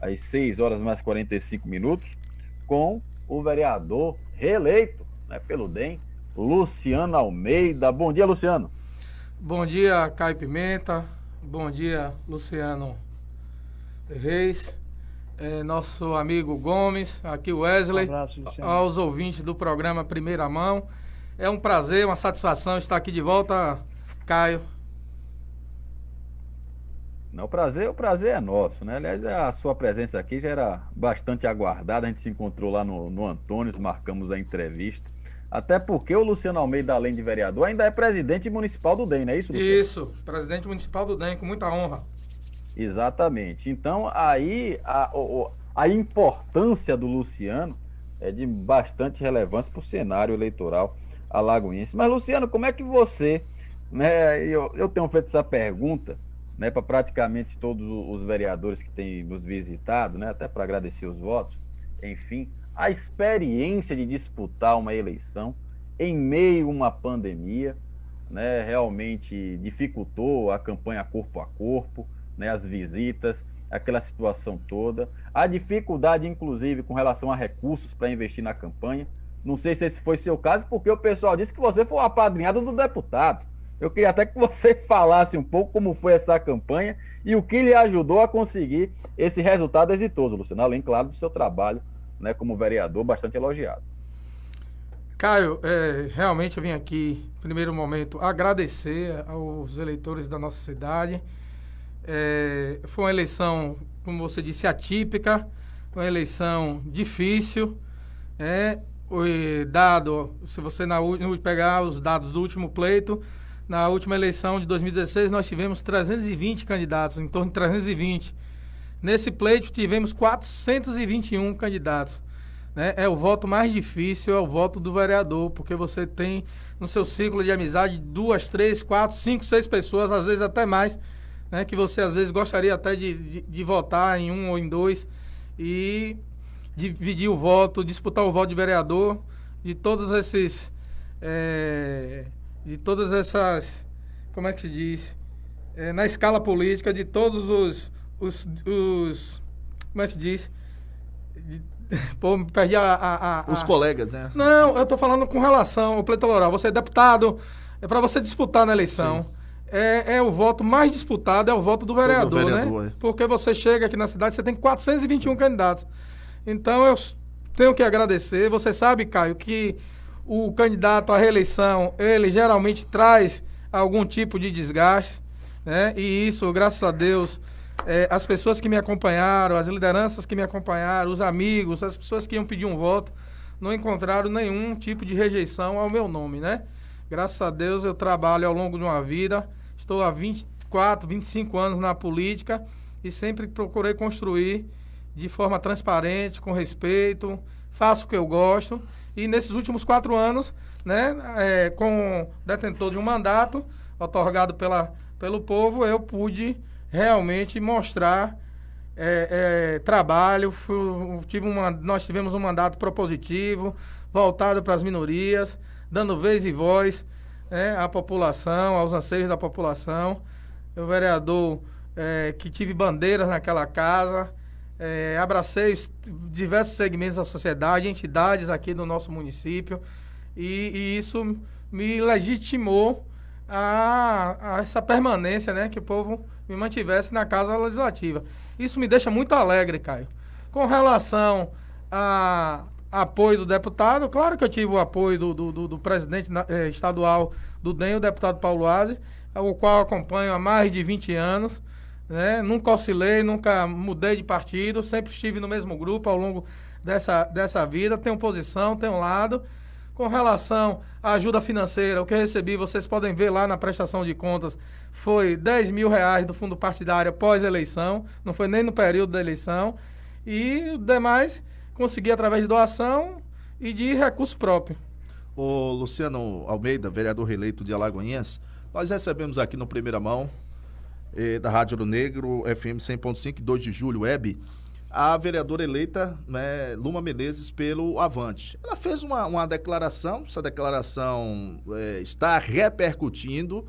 às 6 horas mais 45 minutos, com o vereador reeleito, né, pelo DEM, Luciano Almeida. Bom dia, Luciano. Bom dia, Caio Pimenta. Bom dia, Luciano Reis. Nosso amigo Gomes, aqui o Um Wesley, abraço, Luciano. aos ouvintes do programa Primeira Mão. É um prazer, uma satisfação estar aqui de volta, Caio. Não, o prazer é nosso, né? Aliás, a sua presença aqui já era bastante aguardada. A gente se encontrou lá no Antônio, marcamos a entrevista. Até porque o Luciano Almeida, além de vereador, ainda é presidente municipal do DEM, não é isso, Luciano? Isso, presidente municipal do DEM, com muita honra. Exatamente. Então, aí a importância do Luciano é de bastante relevância para o cenário eleitoral alagoense. Mas, Luciano, como é que você, né? Eu tenho feito essa pergunta, né, para praticamente todos os vereadores que têm nos visitado, né, até para agradecer os votos, enfim, a experiência de disputar uma eleição em meio a uma pandemia, né, realmente dificultou a campanha corpo a corpo, né, as visitas, aquela situação toda, a dificuldade, inclusive, com relação a recursos para investir na campanha. Não sei se esse foi seu caso, porque o pessoal disse que você foi o apadrinhado do deputado. Eu queria até que você falasse um pouco como foi essa campanha e o que lhe ajudou a conseguir esse resultado exitoso, Luciano, além, claro, do seu trabalho, né, como vereador, bastante elogiado. Caio, realmente eu vim aqui, em primeiro momento, agradecer aos eleitores da nossa cidade. Foi uma eleição, como você disse, atípica, uma eleição difícil. Se você pegar os dados do último pleito, na última eleição de 2016 nós tivemos 320 candidatos, em torno de 320. Nesse pleito tivemos 421 candidatos. Né? É o voto mais difícil, é o voto do vereador, porque você tem no seu ciclo de amizade 2, 3, 4, 5, 6 pessoas, às vezes até mais, né? Que você às vezes gostaria até de votar em um ou em dois e dividir o voto, disputar o voto de vereador de todos esses... de todas essas... Como é que se diz? Na escala política, de todos os como é que se diz? Pô, me perdi Os colegas, né? Não, eu tô falando com relação ao pleito eleitoral. Você é deputado, é para você disputar na eleição. É o voto mais disputado, é o voto do vereador, né? Porque você chega aqui na cidade, você tem 421 candidatos. Então, eu tenho que agradecer. Você sabe, Caio, que o candidato à reeleição, ele geralmente traz algum tipo de desgaste, né? E isso, graças a Deus... as pessoas que me acompanharam, as lideranças que me acompanharam, os amigos, as pessoas que iam pedir um voto, não encontraram nenhum tipo de rejeição ao meu nome, né? Graças a Deus eu trabalho ao longo de uma vida, estou há 24, 25 anos na política e sempre procurei construir de forma transparente, com respeito, faço o que eu gosto e nesses últimos 4 anos, né, com detentor de um mandato otorgado pelo povo, eu pude realmente mostrar trabalho. Nós tivemos um mandato propositivo, voltado para as minorias, dando vez e voz à população, aos anseios da população. Eu, vereador, que tive bandeiras naquela casa, abracei diversos segmentos da sociedade, entidades aqui do nosso município, e isso me legitimou a essa permanência, né, que o povo me mantivesse na Casa Legislativa. Isso me deixa muito alegre, Caio. Com relação a apoio do deputado, claro que eu tive o apoio do presidente estadual do DEM, o deputado Paulo Aze, o qual acompanho há mais de 20 anos. Né? Nunca oscilei, nunca mudei de partido, sempre estive no mesmo grupo ao longo dessa vida. Tenho posição, tenho lado. Com relação à ajuda financeira, o que eu recebi, vocês podem ver lá na prestação de contas, foi R$ 10.000 do fundo partidário pós-eleição, não foi nem no período da eleição, e o demais consegui através de doação e de recurso próprio. O Luciano Almeida, vereador reeleito de Alagoinhas, nós recebemos aqui no Primeira Mão, da Rádio Ouro Negro, FM 100.5, 2 de julho, web, a vereadora eleita, né, Luma Menezes, pelo Avante. Ela fez uma declaração, essa declaração está repercutindo,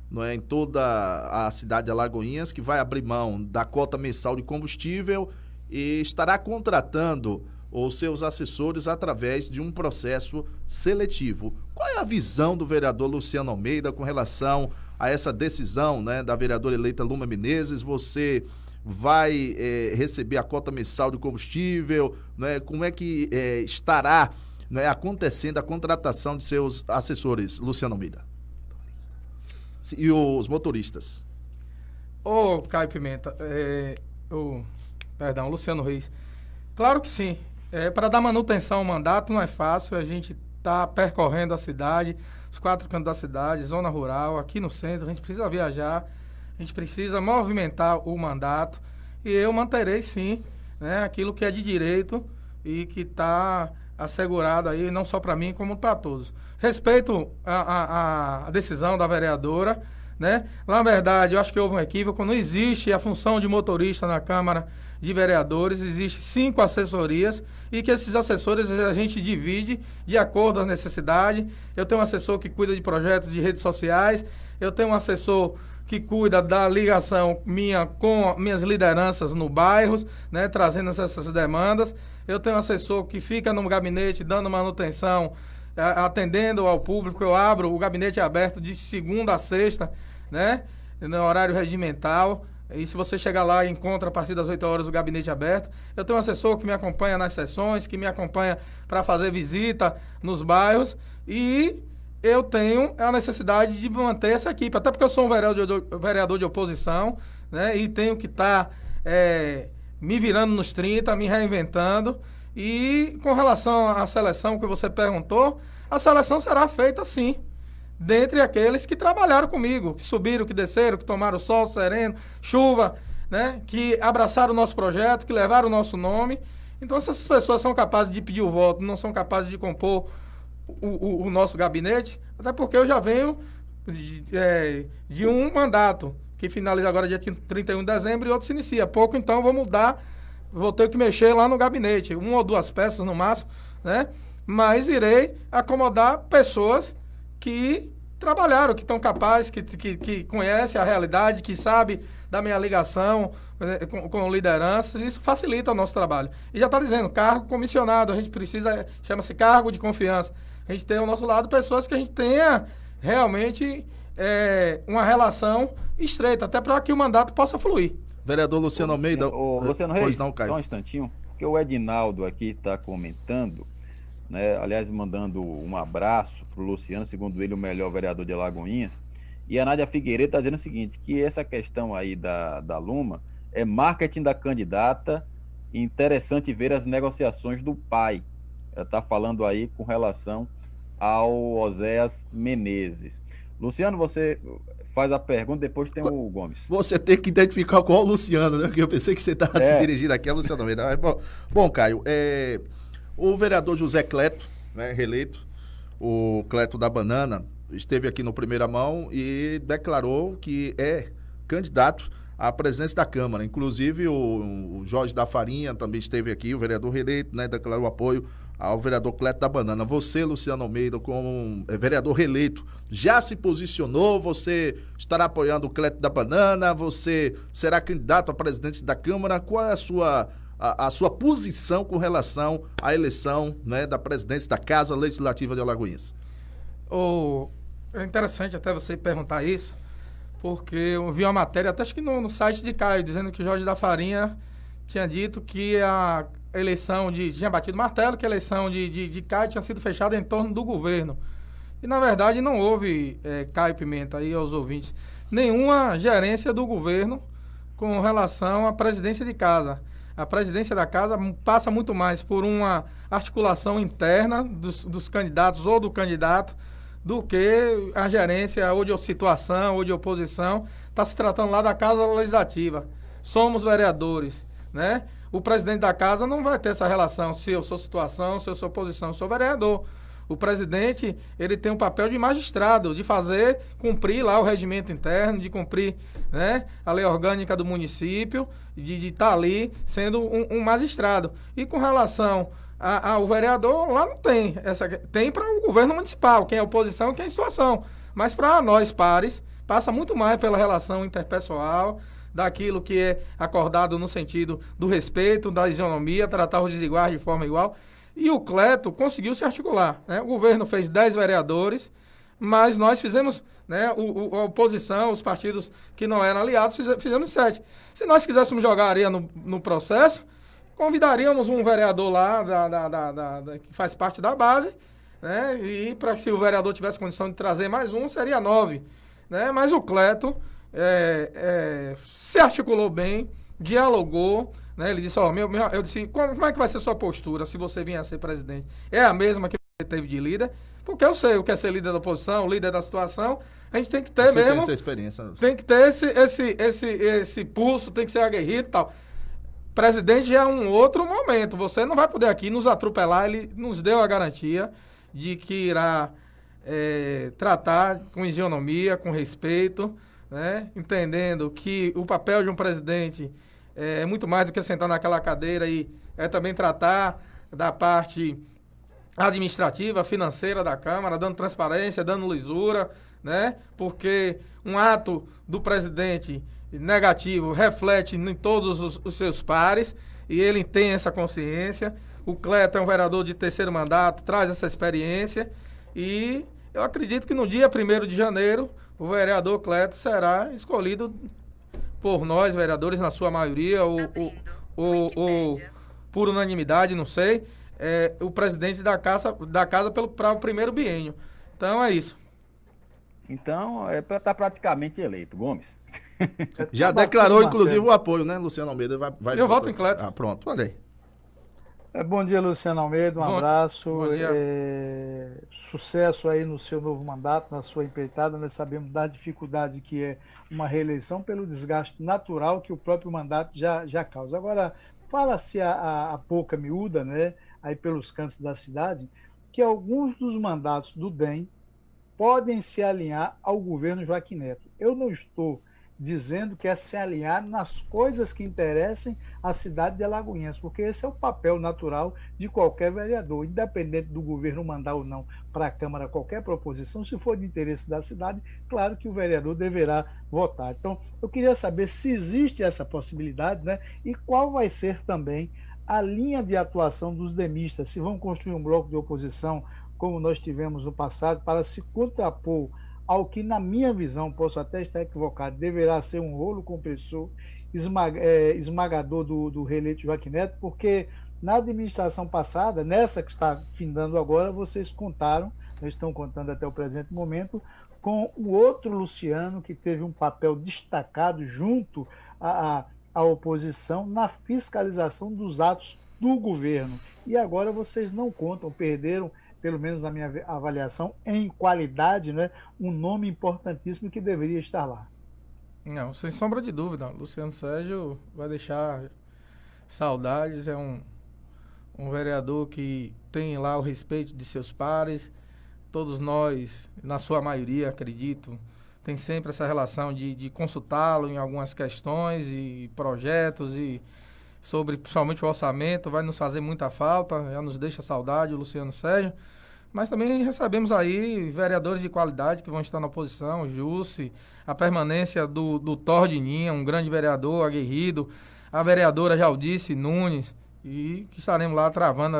não é, em toda a cidade de Alagoinhas, que vai abrir mão da cota mensal de combustível e estará contratando os seus assessores através de um processo seletivo. Qual é a visão do vereador Luciano Almeida com relação a essa decisão, né, da vereadora eleita Luma Menezes? Você vai receber a cota mensal de combustível, né? Como é que estará, né, acontecendo a contratação de seus assessores, Luciano Almeida? E os motoristas? Ô, Caio Pimenta, Luciano Reis. Claro que sim. Para dar manutenção ao mandato não é fácil, a gente está percorrendo a cidade, os 4 cantos da cidade, zona rural, aqui no centro, a gente precisa viajar, a gente precisa movimentar o mandato e eu manterei sim, né, aquilo que é de direito e que está assegurado aí, não só para mim, como para todos. Respeito a decisão da vereadora, né? Na verdade, eu acho que houve um equívoco, não existe a função de motorista na Câmara de Vereadores, existe 5 assessorias e que esses assessores a gente divide de acordo com a necessidade. Eu tenho um assessor que cuida de projetos de redes sociais, eu tenho um assessor que cuida da ligação minha com minhas lideranças no bairros, né, trazendo essas demandas. Eu tenho um assessor que fica no gabinete dando manutenção, atendendo ao público. Eu abro o gabinete aberto de segunda a sexta, né, no horário regimental. E se você chegar lá e encontra a partir das 8 horas o gabinete aberto. Eu tenho um assessor que me acompanha nas sessões, que me acompanha para fazer visita nos bairros. E eu tenho a necessidade de manter essa equipe. Até porque eu sou um vereador de oposição, né? E tenho que estar me virando nos 30, me reinventando. E com relação à seleção que você perguntou, a seleção será feita sim, dentre aqueles que trabalharam comigo, que subiram, que desceram, que tomaram sol, sereno, chuva, né? Que abraçaram o nosso projeto, que levaram o nosso nome. Então, se essas pessoas são capazes de pedir o voto, não são capazes de compor o nosso gabinete, até porque eu já venho de um mandato, que finaliza agora dia 31 de dezembro e outro se inicia. Pouco, então, vou mudar, vou ter que mexer lá no gabinete, 1 ou 2 peças no máximo, né? Mas irei acomodar pessoas que trabalharam, que estão capazes, que conhecem a realidade, que sabem da minha ligação com lideranças. Isso facilita o nosso trabalho. E já está dizendo, cargo comissionado, a gente precisa, chama-se cargo de confiança. A gente tem ao nosso lado pessoas que a gente tenha realmente uma relação estreita, até para que o mandato possa fluir. Vereador Luciano Almeida. Luciano Reis, só um instantinho, porque o Edinaldo aqui está comentando, né? Aliás, mandando um abraço para o Luciano, segundo ele, o melhor vereador de Alagoinhas. E a Nádia Figueiredo está dizendo o seguinte, que essa questão aí da Luma é marketing da candidata e interessante ver as negociações do pai. Ela está falando aí com relação ao Oséias Menezes. Luciano, você faz a pergunta, depois tem o Gomes. Você tem que identificar qual é o Luciano, né? Porque eu pensei que você estava se dirigindo aqui a Luciano Almeida. Bom, Caio, o vereador José Cleto, né, reeleito, o Cleto da Banana, esteve aqui no Primeira Mão e declarou que é candidato à presidência da Câmara. Inclusive, o Jorge da Farinha também esteve aqui, o vereador reeleito, né, declarou apoio ao vereador Cleto da Banana. Você, Luciano Almeida, como vereador reeleito, já se posicionou? Você estará apoiando o Cleto da Banana? Você será candidato à presidência da Câmara? Qual é a sua posição com relação à eleição, né, da presidência da Casa Legislativa de Alagoinhas? É interessante até você perguntar isso, porque eu vi uma matéria, até acho que no site de Caio, dizendo que o Jorge da Farinha tinha dito que a eleição tinha batido martelo, que a eleição de Caio tinha sido fechada em torno do governo. E, na verdade, não houve, Caio Pimenta, aí aos ouvintes, nenhuma gerência do governo com relação à presidência de casa. A presidência da casa passa muito mais por uma articulação interna dos candidatos ou do candidato do que a gerência ou de situação ou de oposição. Está se tratando lá da Casa Legislativa. Somos vereadores, né? O presidente da casa não vai ter essa relação, se eu sou situação, se eu sou oposição, eu sou vereador. O presidente, ele tem um papel de magistrado, de fazer cumprir lá o regimento interno, de cumprir, né, a lei orgânica do município, de estar ali sendo um magistrado. E com relação ao vereador, lá não tem. Tem para o governo municipal, quem é oposição e quem é situação. Mas para nós, pares, passa muito mais pela relação interpessoal, daquilo que é acordado no sentido do respeito, da isonomia, tratar os desiguais de forma igual. E o Cleto conseguiu se articular, né? O governo fez 10 vereadores, mas nós fizemos, né, a oposição, os partidos que não eram aliados, fizemos 7. Se nós quiséssemos jogar areia no processo, convidaríamos um vereador lá que faz parte da base, né? E para se o vereador tivesse condição de trazer mais um, seria 9. Né? Mas o Cleto se articulou bem, dialogou, né? Ele disse, eu disse, como é que vai ser sua postura se você vier a ser presidente? É a mesma que você teve de líder? Porque eu sei o que é ser líder da oposição, líder da situação. A gente tem que ter você mesmo. Tem essa experiência. Tem que ter esse pulso, tem que ser aguerrido e tal. Presidente já é um outro momento. Você não vai poder aqui nos atropelar. Ele nos deu a garantia de que irá tratar com isonomia, com respeito, né? Entendendo que o papel de um presidente é muito mais do que sentar naquela cadeira e também tratar da parte administrativa, financeira da Câmara, dando transparência, dando lisura, né? Porque um ato do presidente negativo reflete em todos os seus pares e ele tem essa consciência. O Cleto é um vereador de terceiro mandato, traz essa experiência e eu acredito que no dia 1º de janeiro o vereador Cleto será escolhido por nós, vereadores, na sua maioria, ou por unanimidade, não sei, o presidente da casa para o primeiro biênio. Então é isso. Então, está praticamente eleito, Gomes. Já declarou, inclusive, o apoio, né? Luciano Almeida vai Eu voto em Cleto. Pronto, olha aí. Bom dia, Luciano Almeida, um abraço. Bom dia. Sucesso aí no seu novo mandato, na sua empreitada. Nós sabemos da dificuldade que é uma reeleição pelo desgaste natural que o próprio mandato já causa. Agora, fala-se a pouca miúda, né, aí pelos cantos da cidade, que alguns dos mandatos do DEM podem se alinhar ao governo Joaquim Neto. Eu não estou dizendo que é se alinhar nas coisas que interessem à cidade de Alagoinhas, porque esse é o papel natural de qualquer vereador, independente do governo mandar ou não para a Câmara qualquer proposição, se for de interesse da cidade, claro que o vereador deverá votar. Então, eu queria saber se existe essa possibilidade, né, e qual vai ser também a linha de atuação dos demistas, se vão construir um bloco de oposição, como nós tivemos no passado, para se contrapor ao que, na minha visão, posso até estar equivocado, deverá ser um rolo compressor esmagador do reeleito Joaquim Neto, porque na administração passada, nessa que está findando agora, vocês contaram, estão contando até o presente momento, com o outro Luciano, que teve um papel destacado junto à oposição na fiscalização dos atos do governo. E agora vocês não contam, perderam, pelo menos na minha avaliação, em qualidade, né, um nome importantíssimo que deveria estar lá. Não, sem sombra de dúvida. Luciano Sérgio vai deixar saudades, é um vereador que tem lá o respeito de seus pares. Todos nós, na sua maioria, acredito, tem sempre essa relação de consultá-lo em algumas questões e projetos e sobre, principalmente o orçamento, vai nos fazer muita falta, já nos deixa saudade o Luciano Sérgio. Mas também recebemos aí vereadores de qualidade que vão estar na oposição, o Jussi, a permanência do Tordininha, um grande vereador aguerrido, a vereadora Jaldice Nunes, e que estaremos lá travando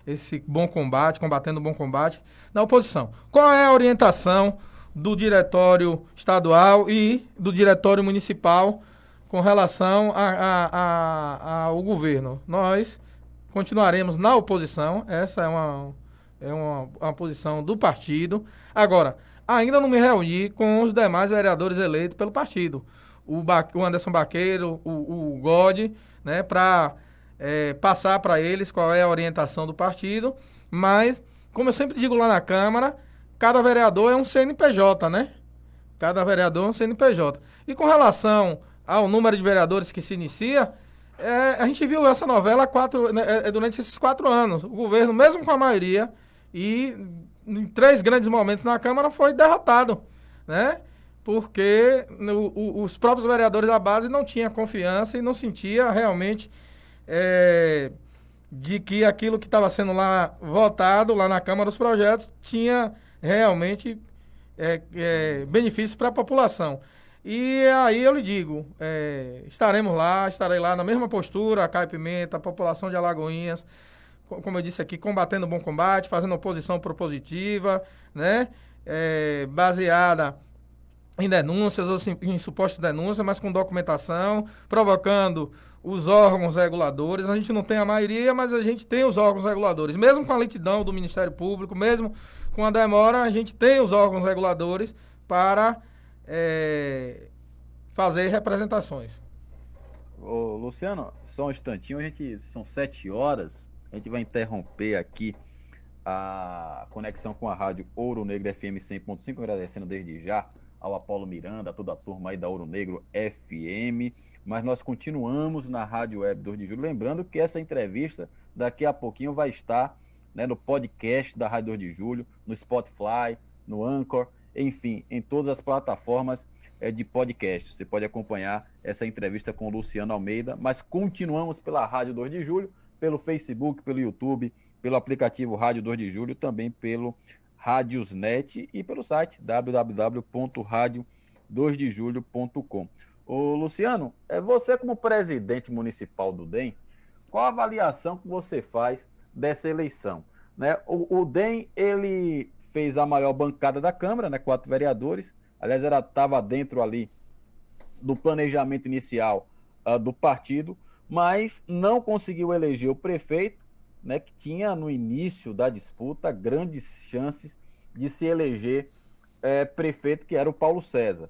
esse bom combate, combatendo o bom combate na oposição. Qual é a orientação do diretório estadual e do diretório municipal com relação ao governo? Nós continuaremos na oposição, essa é uma posição do partido. Agora, ainda não me reuni com os demais vereadores eleitos pelo partido. O Anderson Baqueiro, o God, né, para passar para eles qual é a orientação do partido. Mas, como eu sempre digo lá na Câmara, cada vereador é um CNPJ, né? Cada vereador é um CNPJ. E com relação ao número de vereadores que se inicia, a gente viu essa novela durante esses 4 anos. O governo, mesmo com a maioria, e em 3 grandes momentos na Câmara foi derrotado, né? Porque os próprios vereadores da base não tinham confiança e não sentia realmente de que aquilo que estava sendo lá votado lá na Câmara, os projetos, tinha realmente benefícios para a população. E aí eu lhe digo, estarei lá na mesma postura, a Caio Pimenta, a população de Alagoinhas, como eu disse aqui, combatendo o bom combate, fazendo oposição propositiva, né? Baseada em denúncias ou em supostas denúncias, mas com documentação, provocando os órgãos reguladores. A gente não tem a maioria, mas a gente tem os órgãos reguladores. Mesmo com a lentidão do Ministério Público, mesmo com a demora, a gente tem os órgãos reguladores para fazer representações. Ô, Luciano, só um instantinho, são 7 horas, a gente vai interromper aqui a conexão com a rádio Ouro Negro FM 100.5, agradecendo desde já ao Apolo Miranda, a toda a turma aí da Ouro Negro FM, mas nós continuamos na Rádio Web 2 de Julho, lembrando que essa entrevista daqui a pouquinho vai estar, né, no podcast da Rádio 2 de Julho, no Spotify, no Anchor, enfim, em todas as plataformas de podcast. Você pode acompanhar essa entrevista com o Luciano Almeida, mas continuamos pela Rádio 2 de Julho, pelo Facebook, pelo YouTube, pelo aplicativo Rádio 2 de Julho, também pelo Radiosnet e pelo site www.radio2dejulho.com. Ô Luciano, você como presidente municipal do DEM, qual a avaliação que você faz dessa eleição? Né? O DEM, ele fez a maior bancada da Câmara, né, 4 vereadores, aliás, estava dentro ali do planejamento inicial do partido, mas não conseguiu eleger o prefeito, né, que tinha no início da disputa grandes chances de se eleger prefeito, que era o Paulo César.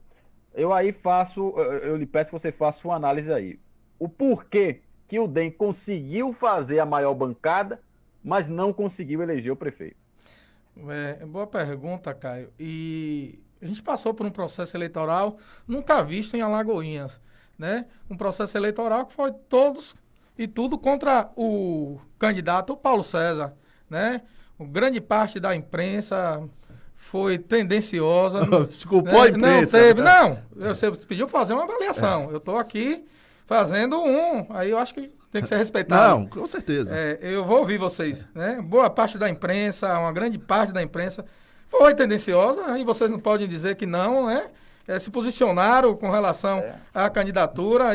Eu lhe peço que você faça uma análise aí. O porquê que o DEM conseguiu fazer a maior bancada, mas não conseguiu eleger o prefeito? Boa pergunta, Caio. E a gente passou por um processo eleitoral nunca visto em Alagoinhas, né? Um processo eleitoral que foi tudo contra o candidato Paulo César, né? Grande parte da imprensa foi tendenciosa. Se culpou a imprensa. Não teve, não. Você pediu fazer uma avaliação. Eu estou aqui fazendo aí eu acho que tem que ser respeitado. Não, com certeza. Eu vou ouvir vocês, né? Boa parte da imprensa, uma grande parte da imprensa foi tendenciosa, e vocês não podem dizer que não, né? Se posicionaram com relação à candidatura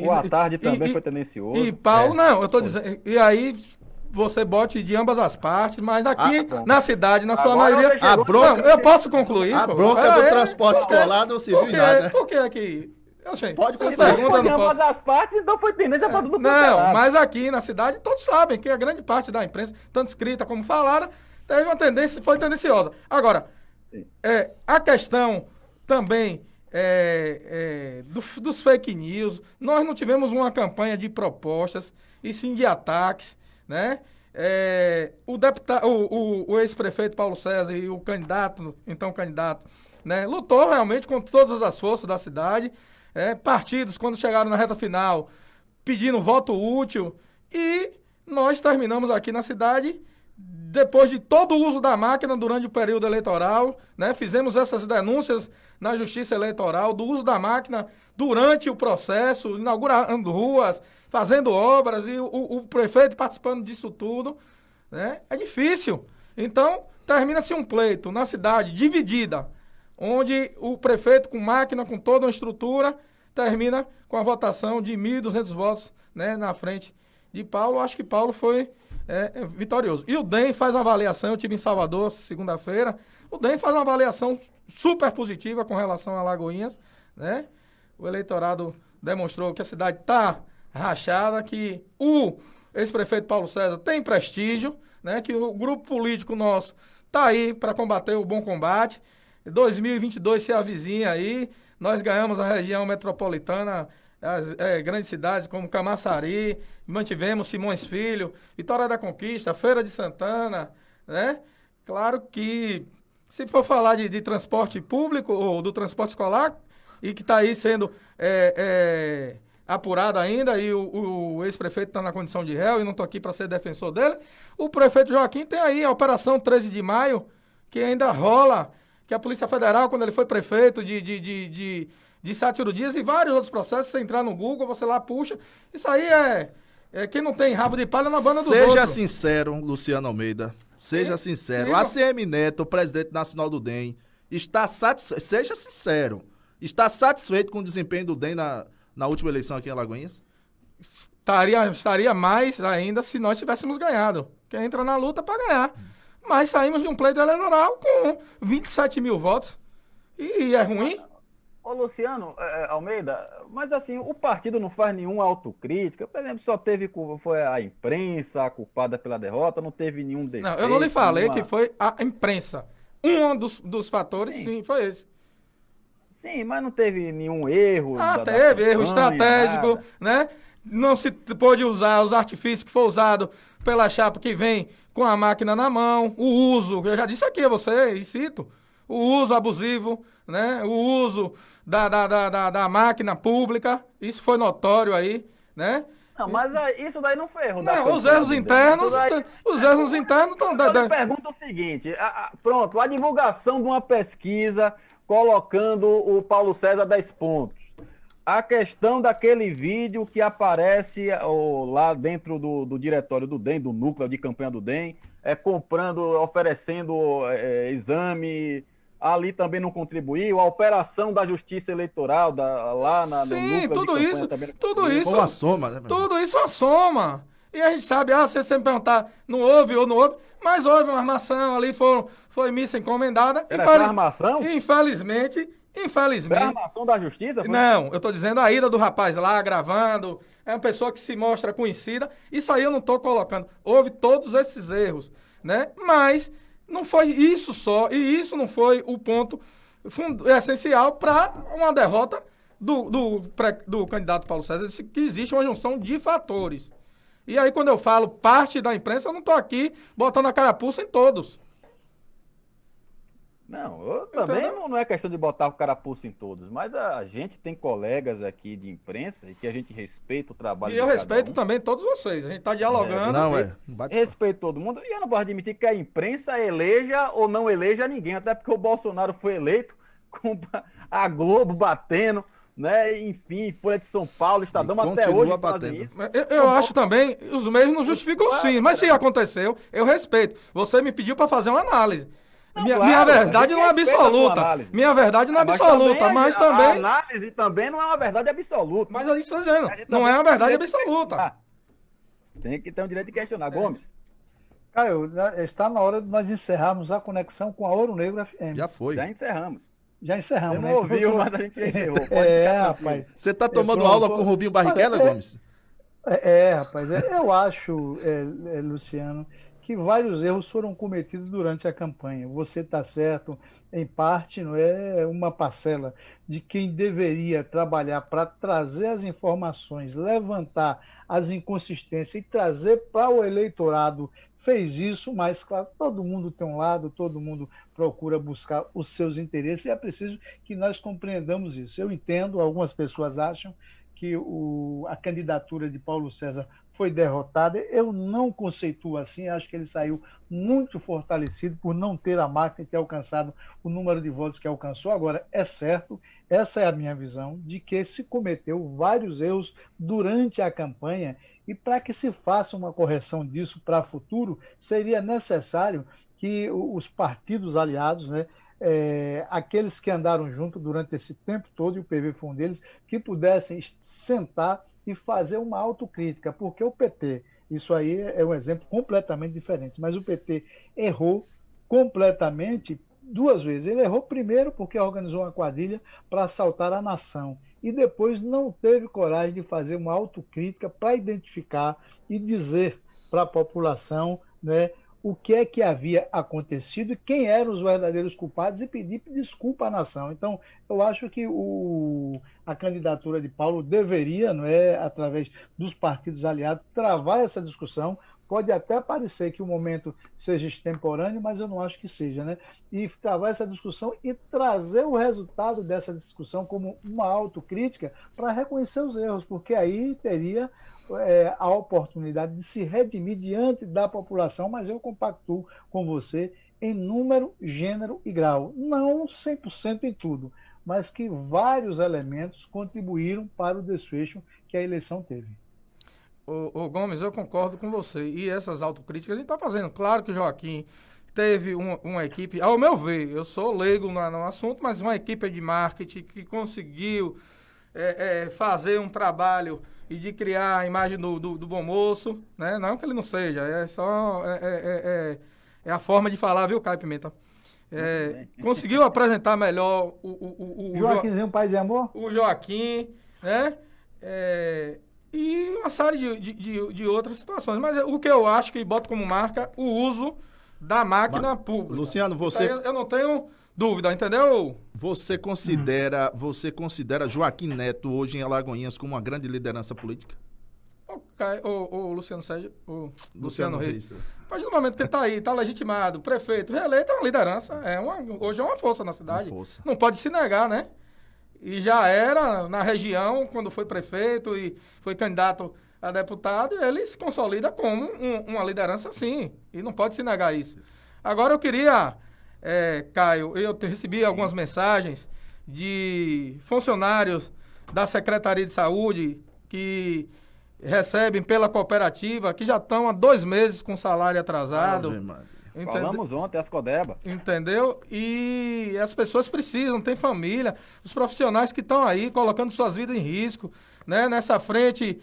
O à tarde também foi tendencioso. E Paulo, não, eu estou dizendo. E aí você bote de ambas as partes, mas aqui na cidade, na sua maioria. Eu posso concluir. A bronca do transporte escolar não se viu nada. Por que aqui? Pode perguntar. Foi de ambas as partes, então foi tendência para tudo. Não, mas aqui na cidade todos sabem que a grande parte da imprensa, tanto escrita como falada, teve uma tendência, foi tendenciosa. Agora, a questão também dos fake news, nós não tivemos uma campanha de propostas, e sim de ataques, né? O ex-prefeito Paulo César e o candidato, né, lutou realmente com todas as forças da cidade, partidos, quando chegaram na reta final, pedindo voto útil, e nós terminamos aqui na cidade, depois de todo o uso da máquina durante o período eleitoral, né, fizemos essas denúncias na Justiça Eleitoral do uso da máquina durante o processo, inaugurando ruas, fazendo obras, e o prefeito participando disso tudo, né? É difícil. Então, termina-se um pleito na cidade dividida, onde o prefeito com máquina, com toda uma estrutura, termina com a votação de 1.200 votos, né, na frente de Paulo. Acho que Paulo foi vitorioso. E o DEM faz uma avaliação, eu estive em Salvador segunda-feira, o DEM faz uma avaliação super positiva com relação a Alagoinhas, né? O eleitorado demonstrou que a cidade está rachada, que o ex-prefeito Paulo César tem prestígio, né? Que o grupo político nosso está aí para combater o bom combate. 2022 se avizinha aí, nós ganhamos a região metropolitana, as grandes cidades como Camaçari, mantivemos Simões Filho, Vitória da Conquista, Feira de Santana, né? Claro que se for falar de transporte público ou do transporte escolar, e que está aí sendo apurado ainda, e o ex-prefeito está na condição de réu, e não estou aqui para ser defensor dele, o prefeito Joaquim tem aí a Operação 13 de Maio, que ainda rola, que a Polícia Federal, quando ele foi prefeito de Sátiro Dias e vários outros processos, você entrar no Google, você lá puxa, isso aí quem não tem rabo de palha na banda dos outros. Seja sincero, Luciano Almeida, seja sincero. ACM Neto, o presidente nacional do DEM, está satisfeito, seja sincero, Está satisfeito com o desempenho do DEM na última eleição aqui em Alagoinhas? Estaria mais ainda se nós tivéssemos ganhado. Quem entra na luta para ganhar. Mas saímos de um pleito eleitoral com 27 mil votos. E é ruim? Ô Luciano, Almeida, mas assim, o partido não faz nenhuma autocrítica. Por exemplo, foi a imprensa a culpada pela derrota, não teve nenhum defeito. Não, eu não lhe falei que foi a imprensa. Um dos fatores, sim, foi esse. Sim, mas não teve nenhum erro. Teve erro campanha, estratégico, né? Não se pôde usar os artifícios que foi usado pela chapa que vem com a máquina na mão, o uso, eu já disse aqui a você, e cito, o uso abusivo, né? O uso da máquina pública, isso foi notório aí, né? Não, mas isso daí não foi erro. Não, os erros internos, estão... Eu lhe pergunto o seguinte, pronto, a divulgação de uma pesquisa colocando o Paulo César 10 pontos. A questão daquele vídeo que aparece lá dentro do diretório do DEM, do núcleo de campanha do DEM, oferecendo exame, ali também não contribuiu, a operação da Justiça Eleitoral lá no Sim, núcleo tudo de campanha isso, também não tudo contribuiu. isso. Foi uma soma, né? Tudo isso é uma soma. E a gente sabe, se você me perguntar, não houve ou não houve, mas houve uma armação ali, foi missa encomendada. Era armação? Infelizmente. Foi a armação da Justiça? Foi? Não, eu tô dizendo a ida do rapaz lá, gravando, é uma pessoa que se mostra conhecida, isso aí eu não tô colocando. Houve todos esses erros, né? Mas não foi isso só, e isso não foi o ponto essencial para uma derrota do candidato Paulo César. Eu disse que existe uma junção de fatores. E aí, quando eu falo parte da imprensa, eu não tô aqui botando a carapuça em todos. Não, eu também não é questão de botar o carapuço em todos, mas a gente tem colegas aqui de imprensa e que a gente respeita o trabalho E de eu cada respeito um. também todos vocês, a gente está dialogando. Não Respeito todo mundo e eu não posso admitir que a imprensa eleja ou não eleja ninguém, até porque o Bolsonaro foi eleito com a Globo batendo, né? Enfim, Folha de São Paulo, Estadão até hoje fazem isso. Eu acho também, os meios não justificam sim, mas se aconteceu, eu respeito. Você me pediu para fazer uma análise. Minha verdade não é absoluta. Minha verdade não é absoluta, mas também. A análise também não é uma verdade absoluta. Mas eu estou dizendo, não é uma verdade absoluta. Tem que ter o direito de questionar. Gomes. Caio, está na hora de nós encerrarmos a conexão com a Ouro Negro FM. Já foi. Já encerramos. Já encerramos, Você né? não ouviu, mas a gente encerrou. Rapaz. Você está tomando aula com o Rubinho Barrichello, Gomes? Rapaz. Eu acho, Luciano, que vários erros foram cometidos durante a campanha. Você está certo, em parte, não é uma parcela de quem deveria trabalhar para trazer as informações, levantar as inconsistências e trazer para o eleitorado, fez isso, mas, claro, todo mundo tem um lado, todo mundo procura buscar os seus interesses e é preciso que nós compreendamos isso. Eu entendo, algumas pessoas acham que a candidatura de Paulo César foi derrotada. Eu não conceituo assim, acho que ele saiu muito fortalecido por não ter a máquina e ter alcançado o número de votos que alcançou. Agora, é certo, essa é a minha visão, de que se cometeu vários erros durante a campanha e para que se faça uma correção disso para o futuro, seria necessário que os partidos aliados, né, aqueles que andaram junto durante esse tempo todo, e o PV foi um deles, que pudessem sentar e fazer uma autocrítica, porque o PT, isso aí é um exemplo completamente diferente, mas o PT errou completamente 2 vezes. Ele errou primeiro porque organizou uma quadrilha para assaltar a nação e depois não teve coragem de fazer uma autocrítica para identificar e dizer para a população, né, o que é que havia acontecido e quem eram os verdadeiros culpados e pedir desculpa à nação. Então, eu acho que a candidatura de Paulo deveria, não é, através dos partidos aliados, travar essa discussão. Pode até parecer que o momento seja extemporâneo, mas eu não acho que seja, né? E travar essa discussão e trazer o resultado dessa discussão como uma autocrítica para reconhecer os erros, porque aí teria a oportunidade de se redimir diante da população, mas eu compactuo com você em número, gênero e grau. Não 100% em tudo, mas que vários elementos contribuíram para o desfecho que a eleição teve. Ô Gomes, eu concordo com você. E essas autocríticas a gente está fazendo. Claro que o Joaquim teve uma equipe, ao meu ver, eu sou leigo no assunto, mas uma equipe de marketing que conseguiu fazer um trabalho e de criar a imagem do bom moço, né? Não que ele não seja, é só é a forma de falar, viu, Caio Pimenta? Conseguiu apresentar melhor o Joaquinzinho, pai de amor? o Joaquim, né? E uma série de outras situações. Mas o que eu acho que bota como marca o uso da máquina pública. Luciano, Isso aí eu não tenho dúvida, entendeu? Você considera Joaquim Neto hoje em Alagoinhas como uma grande liderança política? O Luciano Sérgio, o Luciano Reis. Reis. A partir do momento que ele está aí, está legitimado, prefeito, reeleito, é uma liderança. Hoje é uma força na cidade. Uma força. Não pode se negar, né? E já era na região, quando foi prefeito e foi candidato a deputado, ele se consolida como uma liderança, sim. E não pode se negar isso. Agora eu queria, Caio, recebi algumas mensagens de funcionários da Secretaria de Saúde que recebem pela cooperativa, que já estão há 2 meses com salário atrasado. Falamos ontem, as Codeba. Entendeu? E as pessoas precisam, tem família, os profissionais que estão aí colocando suas vidas em risco, né? Nessa frente,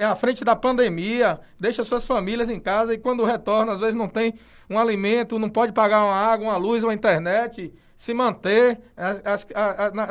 à frente da pandemia, deixa suas famílias em casa e quando retorna, às vezes não tem um alimento, não pode pagar uma água, uma luz, uma internet, se manter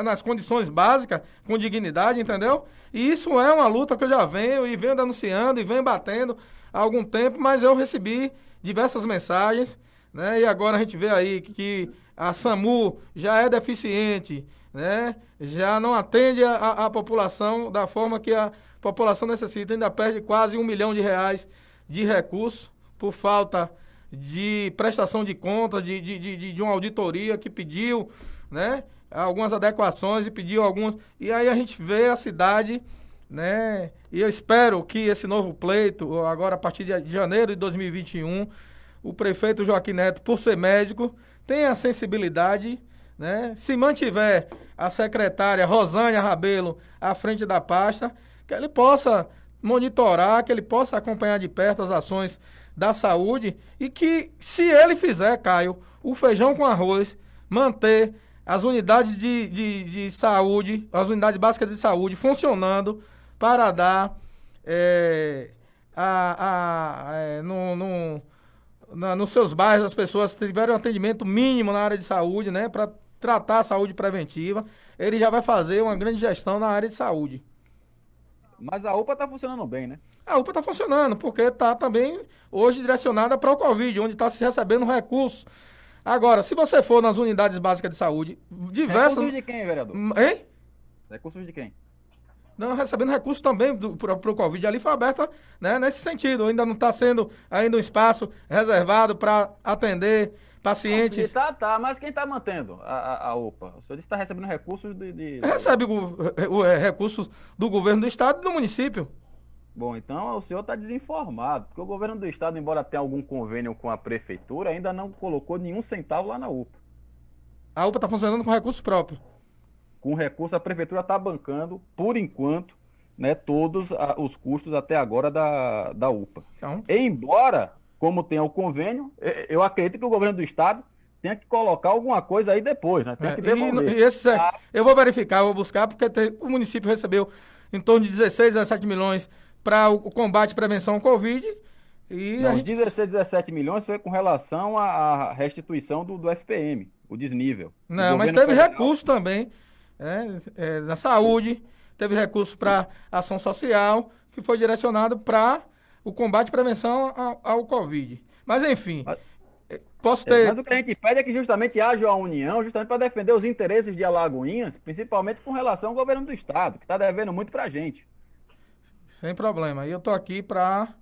nas condições básicas, com dignidade, entendeu? E isso é uma luta que eu já venho denunciando e venho batendo há algum tempo, mas eu recebi diversas mensagens, né? E agora a gente vê aí que a SAMU já é deficiente, né? Já não atende a população da forma que a população necessita, ainda perde quase R$1 milhão de recursos por falta de prestação de contas, de uma auditoria que pediu, né? Algumas adequações e pediu algumas. E aí a gente vê a cidade, né? E eu espero que esse novo pleito, agora a partir de janeiro de 2021, o prefeito Joaquim Neto, por ser médico, tenha a sensibilidade, né? Se mantiver a secretária Rosânia Rabelo à frente da pasta, que ele possa monitorar, que ele possa acompanhar de perto as ações da saúde e que, se ele fizer, Caio, o feijão com arroz, manter as unidades de saúde, as unidades básicas de saúde funcionando para dar nos seus bairros as pessoas tiverem um atendimento mínimo na área de saúde, né, para tratar a saúde preventiva, ele já vai fazer uma grande gestão na área de saúde. Mas a UPA está funcionando bem, né? A UPA está funcionando, porque está também hoje direcionada para o Covid, onde está se recebendo recursos. Agora, se você for nas unidades básicas de saúde, diversas... Recursos de quem, vereador? Hein? Recursos de quem? Não, recebendo recursos também para o Covid. Ali foi aberta, né, nesse sentido. Ainda não está sendo ainda um espaço reservado para atender pacientes. Tá, mas quem está mantendo a UPA? O senhor disse que está recebendo recursos Recebe recursos do governo do estado e do município. Bom, então o senhor está desinformado, porque o governo do estado, embora tenha algum convênio com a prefeitura, ainda não colocou nenhum centavo lá na UPA. A UPA está funcionando com recursos próprios. Com recurso, a prefeitura está bancando, por enquanto, né, todos os custos até agora da UPA. Então, Embora, como tem o convênio, eu acredito que o governo do estado tenha que colocar alguma coisa aí depois, né? Tem que devolver. Eu vou verificar, eu vou buscar, porque o município recebeu em torno de 16, 17 milhões para o combate e prevenção ao Covid. E Não, 16, 17 milhões foi com relação à restituição do FPM, o desnível. Não, mas teve recurso também, na saúde, teve recurso para ação social, que foi direcionado para o combate e prevenção ao Covid. Mas, enfim, posso ter... Mas o que a gente pede é que justamente haja a união, justamente para defender os interesses de Alagoinhas, principalmente com relação ao governo do estado, que está devendo muito para a gente. Sem problema. E eu estou aqui para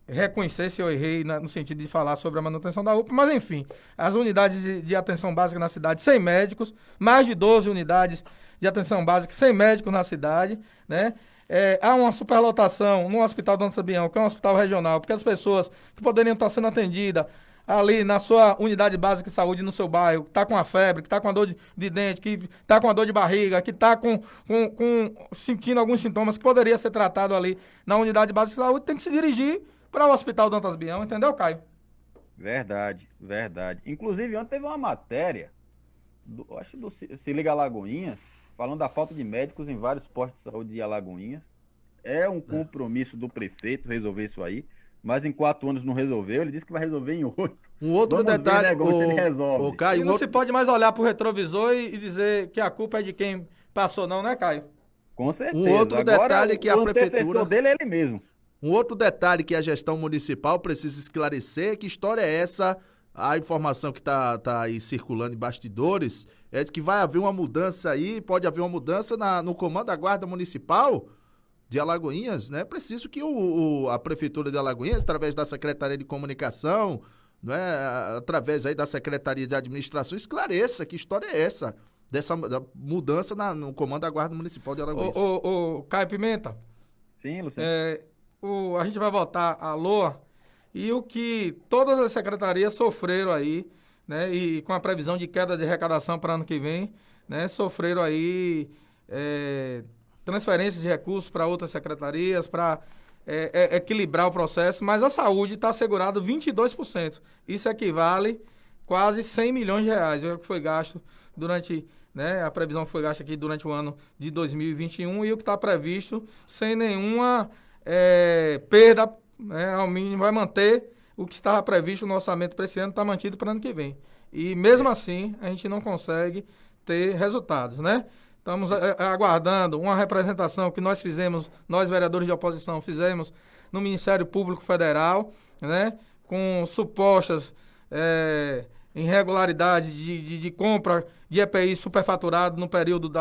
reconhecer se eu errei no sentido de falar sobre a manutenção da UPA, mas enfim, as unidades de atenção básica na cidade sem médicos, mais de 12 unidades de atenção básica sem médicos na cidade, né? Há uma superlotação no Hospital Dona Sabião, que é um hospital regional, porque as pessoas que poderiam estar sendo atendidas ali na sua unidade básica de saúde no seu bairro, que está com a febre, que está com a dor de dente, que está com a dor de barriga, que está sentindo alguns sintomas que poderia ser tratado ali na unidade básica de saúde, tem que se dirigir para o Hospital Dantas Bião, entendeu, Caio? Verdade, verdade. Inclusive, ontem teve uma matéria, acho que do Se Liga Alagoinhas, falando da falta de médicos em vários postos de saúde de Alagoinhas. É um compromisso do prefeito resolver isso aí, mas em 4 anos não resolveu. Ele disse que vai resolver em 8. Um outro Vamos ver, detalhe, né, Gomes, se ele resolve. Caio, E não se pode mais olhar pro retrovisor e dizer que a culpa é de quem passou, não, né, Caio? Com certeza. um outro Agora, detalhe que a o antecessor prefeitura... dele é ele mesmo. Um outro detalhe que a gestão municipal precisa esclarecer, que história é essa? A informação que tá aí circulando em bastidores é de que vai haver uma mudança aí, pode haver uma mudança no comando da Guarda Municipal de Alagoinhas, né? Preciso que a Prefeitura de Alagoinhas, através da Secretaria de Comunicação, né, através aí da Secretaria de Administração, esclareça que história é essa, da mudança no comando da Guarda Municipal de Alagoinhas. Ô, Caio Pimenta, Sim, Luciano. a gente vai votar a LOA e o que todas as secretarias sofreram aí, né, e com a previsão de queda de arrecadação para ano que vem, né, sofreram aí transferências de recursos para outras secretarias, para equilibrar o processo, mas a saúde está assegurado 22%. Isso equivale quase 100 milhões de reais, é o que foi gasto durante, né, a previsão que foi gasta aqui durante o ano de 2021 e o que está previsto sem nenhuma perda, né, ao mínimo vai manter o que estava previsto no orçamento para esse ano, está mantido para ano que vem. E mesmo assim, a gente não consegue ter resultados, né? Estamos aguardando uma representação que nós fizemos, nós vereadores de oposição fizemos no Ministério Público Federal, né? Com supostas irregularidades de compra de EPI superfaturado no período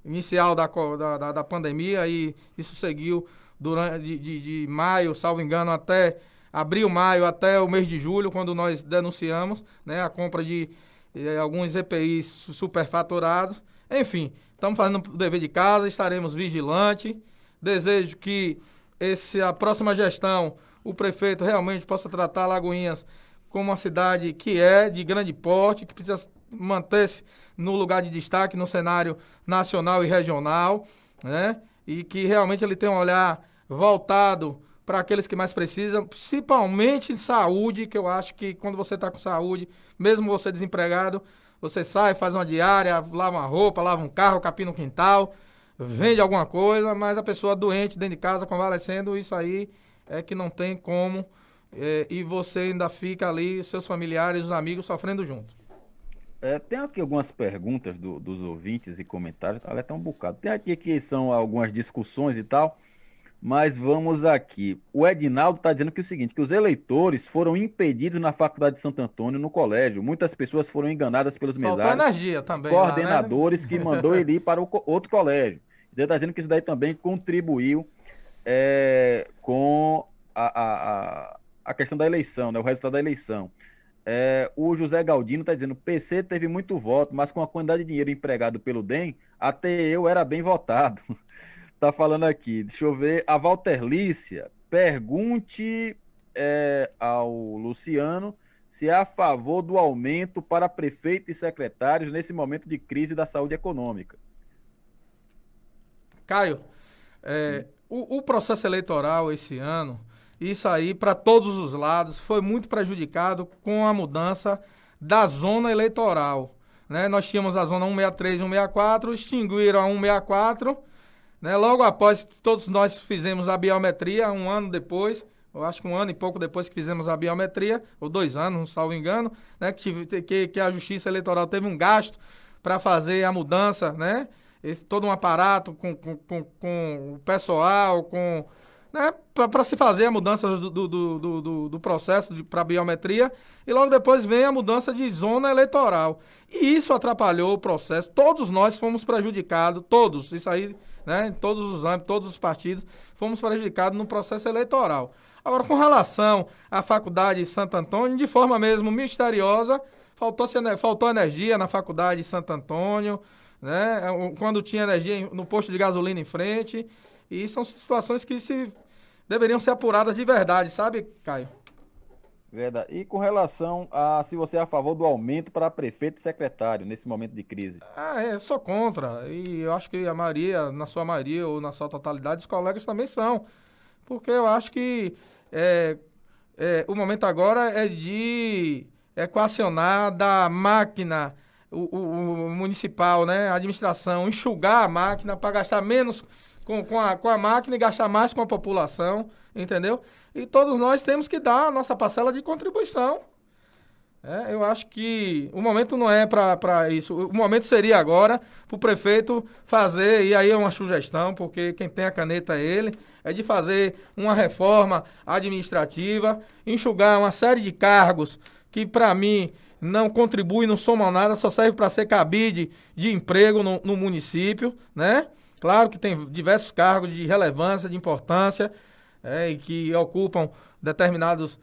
inicial da pandemia, e isso seguiu durante de maio, salvo engano, até abril, maio, até o mês de julho, quando nós denunciamos, né, a compra de alguns EPIs superfaturados. Enfim, estamos fazendo o dever de casa, estaremos vigilantes. Desejo que a próxima gestão, o prefeito realmente possa tratar Alagoinhas como uma cidade que é de grande porte, que precisa manter-se no lugar de destaque no cenário nacional e regional, né? E que realmente ele tenha um olhar voltado para aqueles que mais precisam, principalmente em saúde, que eu acho que quando você está com saúde, mesmo você desempregado, você sai, faz uma diária, lava uma roupa, lava um carro, capina um quintal, vende alguma coisa, mas a pessoa doente dentro de casa, convalescendo, isso aí é que não tem como, e você ainda fica ali, seus familiares, os amigos sofrendo junto. Tem aqui algumas perguntas dos ouvintes e comentários, até um bocado. Tem aqui que são algumas discussões e tal, mas vamos aqui. O Edinaldo está dizendo que é o seguinte, que os eleitores foram impedidos na Faculdade de Santo Antônio, no colégio. Muitas pessoas foram enganadas pelos Faltou mesários, energia também, coordenadores, lá, né? que mandou ele ir para outro colégio. Ele está dizendo que isso daí também contribuiu com a questão da eleição, né, o resultado da eleição. O José Galdino está dizendo, PC teve muito voto, mas com a quantidade de dinheiro empregado pelo DEM, até eu era bem votado. Tá falando aqui, deixa eu ver, a Walterlícia, pergunte ao Luciano se é a favor do aumento para prefeitos e secretários nesse momento de crise da saúde econômica. Caio, o processo eleitoral esse ano, isso aí para todos os lados, foi muito prejudicado com a mudança da zona eleitoral, né? Nós tínhamos a zona 163 e 164, extinguiram a 164, né? Logo após, todos nós fizemos a biometria, um ano depois, eu acho que um ano e pouco depois que fizemos a biometria, ou 2 anos, não salvo engano, né? Que a Justiça Eleitoral teve um gasto para fazer a mudança, né? Todo um aparato com o pessoal, né, para se fazer a mudança do processo para a biometria, e logo depois vem a mudança de zona eleitoral. E isso atrapalhou o processo, todos nós fomos prejudicados, todos, isso aí, né, em todos os âmbitos, todos os partidos, fomos prejudicados no processo eleitoral. Agora, com relação à Faculdade de Santo Antônio, de forma mesmo misteriosa, faltou energia na Faculdade de Santo Antônio, né, quando tinha energia no posto de gasolina em frente, e são situações que deveriam ser apuradas de verdade, sabe, Caio? Verdade. E com relação a se você é a favor do aumento para prefeito e secretário nesse momento de crise? Sou contra. E eu acho que a maioria, na sua maioria ou na sua totalidade, os colegas também são. Porque eu acho que o momento agora é de equacionar da máquina, o municipal, né, a administração, enxugar a máquina para gastar menos com a máquina e gastar mais com a população, entendeu? E todos nós temos que dar a nossa parcela de contribuição. Eu acho que o momento não é para isso. O momento seria agora para o prefeito fazer, e aí é uma sugestão, porque quem tem a caneta é ele, é de fazer uma reforma administrativa, enxugar uma série de cargos que, para mim, não contribui, não somam nada, só serve para ser cabide de emprego no município, né? Claro que tem diversos cargos de relevância, de importância, e que ocupam determinados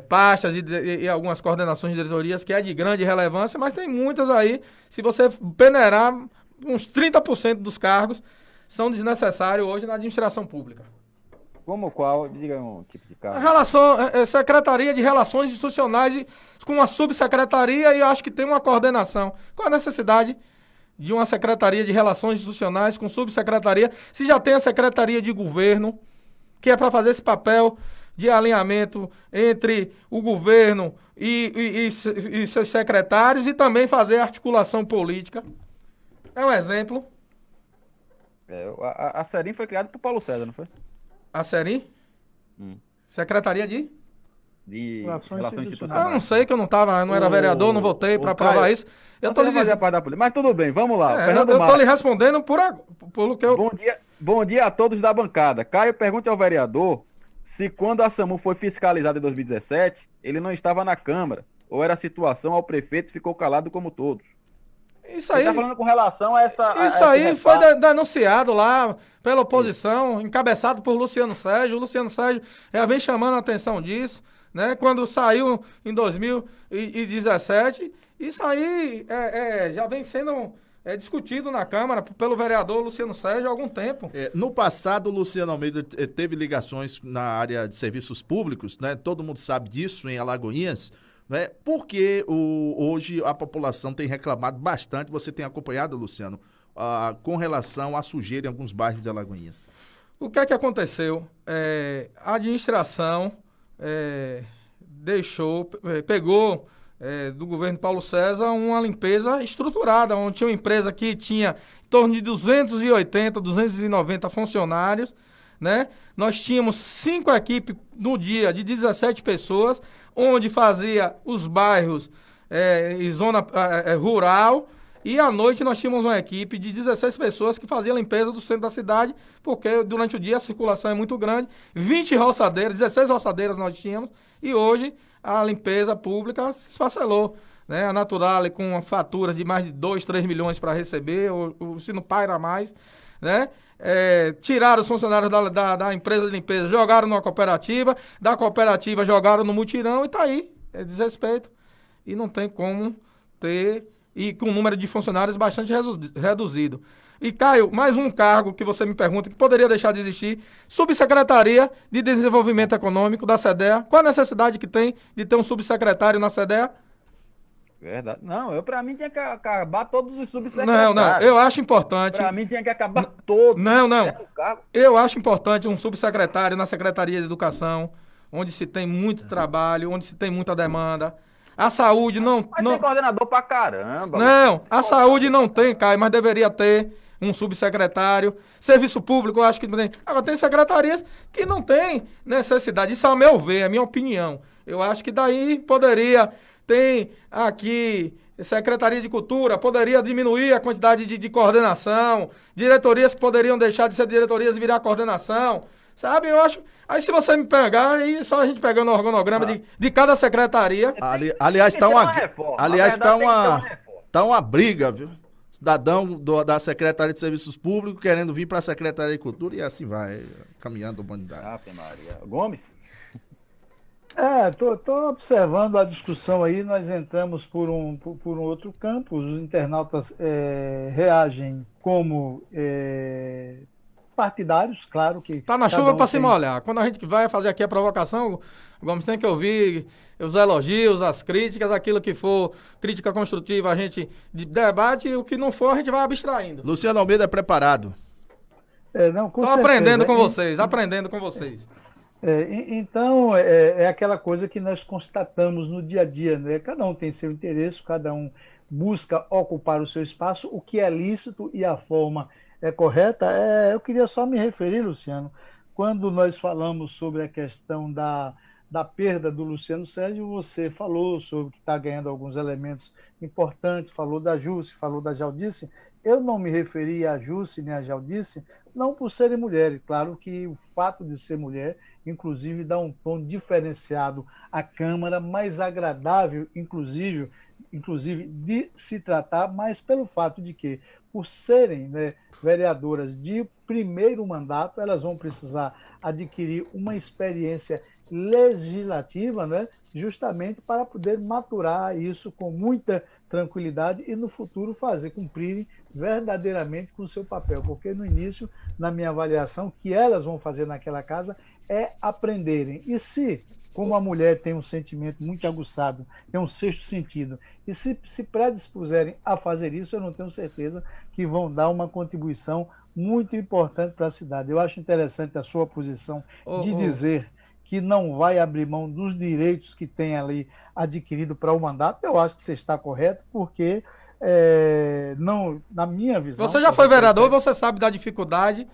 pastas e algumas coordenações de diretorias que é de grande relevância, mas tem muitas aí, se você peneirar, uns 30% dos cargos são desnecessários hoje na administração pública. Como qual? Diga um tipo de cargo. Secretaria de Relações Institucionais com uma subsecretaria, e eu acho que tem uma coordenação. Qual a necessidade de uma secretaria de Relações Institucionais com subsecretaria, se já tem a Secretaria de Governo, que é para fazer esse papel de alinhamento entre o governo e seus secretários, e também fazer articulação política. É um exemplo. A Serim foi criada por Paulo César, não foi? A Serim? Secretaria de Relações Eu não sei, que eu não era vereador, não votei para aprovar isso. Eu tô lhe dizendo. Mas tudo bem, vamos lá. Eu tô lhe respondendo pelo que eu... Bom dia a todos da bancada. Caio, pergunte ao vereador se quando a SAMU foi fiscalizada em 2017, ele não estava na Câmara, ou era a situação ao prefeito e ficou calado como todos. Isso aí... Você tá falando com relação a essa... Isso aí foi denunciado lá pela oposição, encabeçado por Luciano Sérgio. O Luciano Sérgio já vem chamando a atenção disso, né? Quando saiu em 2017, isso aí já vem sendo discutido na Câmara pelo vereador Luciano Sérgio há algum tempo. No passado, o Luciano Almeida teve ligações na área de serviços públicos, né? Todo mundo sabe disso em Alagoinhas, né? Porque hoje a população tem reclamado bastante, você tem acompanhado, Luciano, com relação à sujeira em alguns bairros de Alagoinhas. O que é que aconteceu? A administração pegou do governo Paulo César uma limpeza estruturada, onde tinha uma empresa que tinha em torno de 280, 290 funcionários, né? Nós tínhamos 5 equipes no dia de 17 pessoas, onde fazia os bairros em zona rural, e à noite nós tínhamos uma equipe de 16 pessoas que fazia a limpeza do centro da cidade, porque durante o dia a circulação é muito grande, 20 roçadeiras, 16 roçadeiras nós tínhamos, e hoje a limpeza pública se esfacelou, né? A Naturale com fatura de mais de 2, 3 milhões para receber, ou se não paga mais, né? Tiraram os funcionários da empresa de limpeza, jogaram numa cooperativa, da cooperativa jogaram no mutirão, e tá aí, desrespeito. E não tem como ter, e com o número de funcionários bastante reduzido. E, Caio, mais um cargo que você me pergunta que poderia deixar de existir: Subsecretaria de Desenvolvimento Econômico da SEDEA. Qual a necessidade que tem de ter um subsecretário na SEDEA? Verdade. Não, pra mim tinha que acabar todos os subsecretários. Não, eu acho importante. Pra mim tinha que acabar todos. Não. Eu acho importante um subsecretário na Secretaria de Educação, onde se tem muito trabalho, onde se tem muita demanda. A saúde não... Mas tem coordenador pra caramba. Não, a saúde não tem, Caio, mas deveria ter um subsecretário. Serviço público, eu acho que não tem. Agora, tem secretarias que não tem necessidade. Isso, ao meu ver, é a minha opinião. Eu acho que daí poderia... Tem aqui Secretaria de Cultura, poderia diminuir a quantidade de coordenação, diretorias que poderiam deixar de ser diretorias e virar coordenação, sabe? Eu acho... Aí se você me pegar, aí só a gente pegando o organograma de cada secretaria... Aliás, tá uma briga, viu? Cidadão da Secretaria de Serviços Públicos querendo vir para a Secretaria de Cultura, e assim vai, caminhando a humanidade. Ave Maria. Gomes? Tô observando a discussão aí, nós entramos por um outro campo, os internautas reagem como partidários, claro que... Tá na chuva para se molhar. Quando a gente vai fazer aqui a provocação, o Gomes tem que ouvir os elogios, as críticas, aquilo que for crítica construtiva a gente debate, e o que não for a gente vai abstraindo. Luciano Almeida é preparado. Não, com Tô certeza. aprendendo com vocês. Então, é aquela coisa que nós constatamos no dia a dia, né? Cada um tem seu interesse, cada um busca ocupar o seu espaço, o que é lícito e a forma é correta. Eu queria só me referir, Luciano, quando nós falamos sobre a questão da perda do Luciano Sérgio, você falou sobre que está ganhando alguns elementos importantes, falou da Jusce, falou da Jaldice. Eu não me referi à Jusce nem à Jaldice, não por serem mulheres. Claro que o fato de ser mulher inclusive dá um tom diferenciado à Câmara, mais agradável, inclusive de se tratar, mas pelo fato de que, por serem, né, vereadoras de primeiro mandato, elas vão precisar adquirir uma experiência legislativa, né, justamente para poder maturar isso com muita tranquilidade e no futuro fazer cumprirem verdadeiramente com o seu papel, porque no início, na minha avaliação, o que elas vão fazer naquela casa é aprenderem. E se, como a mulher tem um sentimento muito aguçado, tem um sexto sentido, e se predispuserem a fazer isso, eu não tenho certeza que vão dar uma contribuição muito importante para a cidade. Eu acho interessante a sua posição de dizer que não vai abrir mão dos direitos que tem ali adquirido para o mandato. Eu acho que você está correto, porque não, na minha visão... Você já foi vereador, você sabe da dificuldade.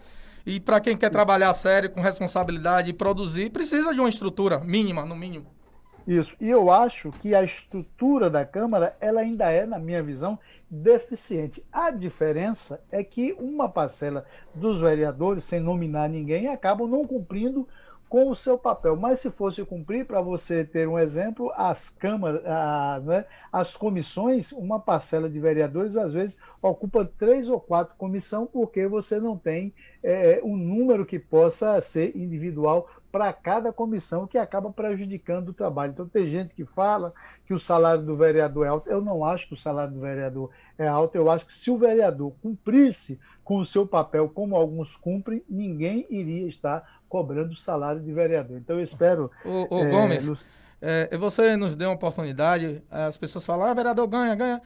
E para quem quer trabalhar sério, com responsabilidade e produzir, precisa de uma estrutura mínima, no mínimo. Isso. E eu acho que a estrutura da Câmara, ela ainda é, na minha visão, deficiente. A diferença é que uma parcela dos vereadores, sem nominar ninguém, acabam não cumprindo com o seu papel. Mas se fosse cumprir, para você ter um exemplo, as câmaras, as comissões, uma parcela de vereadores, às vezes, ocupa 3 ou 4 comissões, porque você não tem um número que possa ser individual para cada comissão, que acaba prejudicando o trabalho. Então, tem gente que fala que o salário do vereador é alto. Eu não acho que o salário do vereador é alto. Eu acho que se o vereador cumprisse com o seu papel, como alguns cumprem, ninguém iria estar cobrando o salário de vereador. Então, eu espero... Gomes, você nos deu uma oportunidade, as pessoas falam, vereador ganha.